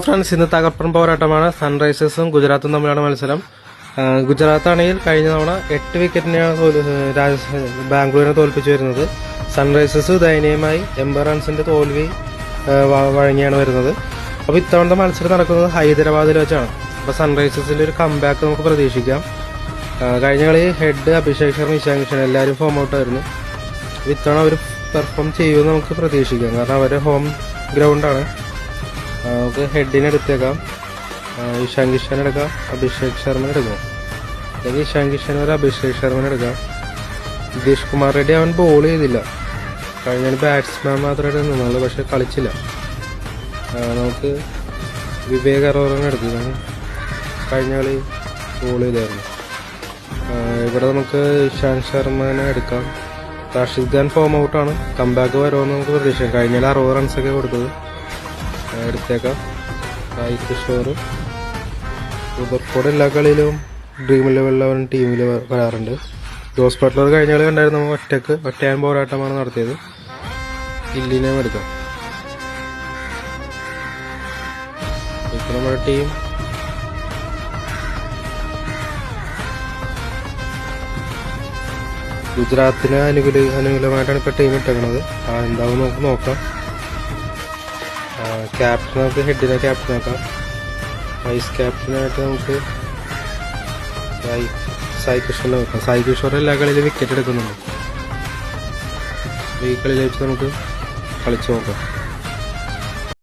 Friends, ഇന്ന് തകർപ്പൻ പോരാട്ടമാണ്. സൺറൈസേഴ്സും ഗുജറാത്തും തമ്മിലാണ് മത്സരം. ഗുജറാത്താണെങ്കിൽ കഴിഞ്ഞ തവണ 8 വിക്കറ്റിനെയാണ് ബാംഗ്ലൂരിനെ തോൽപ്പിച്ചു വരുന്നത്. സൺറൈസേഴ്സ് ദയനീയമായി 80 റൺസിന്റെ തോൽവി വഴങ്ങിയാണ് വരുന്നത്. അപ്പോൾ ഇത്തവണത്തെ മത്സരം നടക്കുന്നത് ഹൈദരാബാദിൽ വെച്ചാണ്. അപ്പോൾ സൺറൈസേഴ്സിന്റെ ഒരു കംബാക്ക് നമുക്ക് പ്രതീക്ഷിക്കാം. കഴിഞ്ഞ കളി ഹെഡ് അഭിഷേക് ശർമ്മ, ഇഷാൻ കിഷൻ എല്ലാവരും ഫോം ഔട്ടായിരുന്നു. ഇത്തവണ അവർ പെർഫോം ചെയ്യുമെന്ന് നമുക്ക് പ്രതീക്ഷിക്കാം. കാരണം അവരുടെ ഹോം ഗ്രൗണ്ടാണ്. നമുക്ക് ഹെഡിനെ എടുത്തേക്കാം, ഇഷാൻ കിഷൻ എടുക്കാം, അഭിഷേക് ശർമ്മ എടുക്കാം. അല്ലെങ്കിൽ ഇഷാൻ കിഷൻ ഒരു അഭിഷേക് ശർമ്മ എടുക്കാം. നിതീഷ് കുമാർ റെഡ്ഡി അവൻ ബോൾ ചെയ്തില്ല. കഴിഞ്ഞ ബാറ്റ്സ്മാൻ മാത്രമായിട്ട് നിന്നുള്ളൂ, പക്ഷെ കളിച്ചില്ല. നമുക്ക് വിവേക് അറോറനെ എടുക്കാം. കഴിഞ്ഞ കളി ബോൾ ചെയ്തായിരുന്നു. ഇവിടെ നമുക്ക് ഇഷാൻ ശർമ്മനെ എടുക്കാം. റാഷിദ് ഖാൻ ഫോം ഔട്ടാണ്. കംബാക്ക് വരുമെന്ന് നമുക്ക് പ്രതീക്ഷിക്കാം. കഴിഞ്ഞ 60 റൺസൊക്കെ കൊടുത്തത്. എടുത്തേക്കാം. സായി കിഷോർ, റുദർഫോർഡ് എല്ലാ കളിയിലും ഡ്രീം 11 ടീമിൽ വരാറുണ്ട്. ജോസ് ബട്ട്ലർ കഴിഞ്ഞ കളി കണ്ടായിരുന്നു. നമുക്ക് ഒറ്റയാൻ പോരാട്ടമാണ് നടത്തിയത്. ഗില്ലിനെയും എടുക്കാം. ഇപ്പം നമ്മുടെ ടീം ഗുജറാത്തിന് അനുകൂലമായിട്ടാണ് ഇപ്പോൾ ടീം ഇട്ടേക്കുന്നത്. എന്താവും നമുക്ക് നോക്കാം. ക്യാപ്റ്റനകത്ത് ഹെഡിനെ ക്യാപ്റ്റനാക്കാം. വൈസ് ക്യാപ്റ്റനായിട്ട് നമുക്ക് സായി കിഷോറിനെ വെക്കാം. സായി കിഷോർ എല്ലാ കളിയിലും വിക്കറ്റ് എടുക്കുന്നുണ്ട്. ഈ കളിയിൽ വെച്ച് നമുക്ക് കളിച്ചു നോക്കാം.